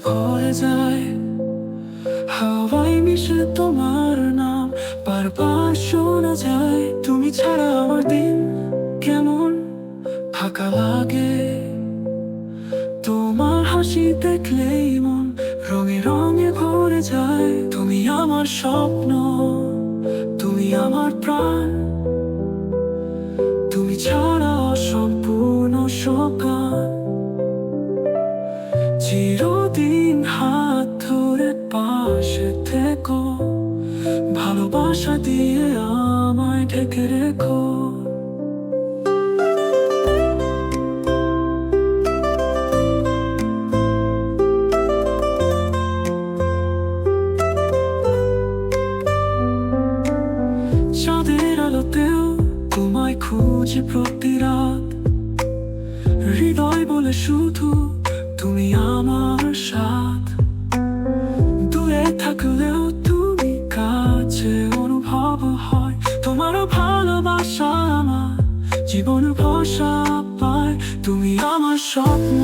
ভরে যায়। হাওয়ায় মিশে তোমার নাম বারবার শোনা যায়। তুমি ছাড়া আমার দিন কেমন ফাঁকা লাগে। তোমার হাসি দেখলেই মন রঙে রঙে ভরে যায়। তুমি আমার স্বপ্ন, তুমি আমার প্রাণ, তুমি ছাড়া অসম্পূর্ণ সব গান। চিরদিন হাত ধরে পাশে থেকো, ভালোবাসা দিয়ে আমায় ঢেকে রেখো। চাঁদের আলোতেও তোমায় খুঁজি প্রতি রাত। হৃদয় বলে শুধু তুমি আমার সাথ। দূরে থাকলেও তুমি কাছে অনুভব হয়। তোমারও ভালোবাসা আমার জীবন ভরসা পায়। তুমি আমার স্বপ্ন,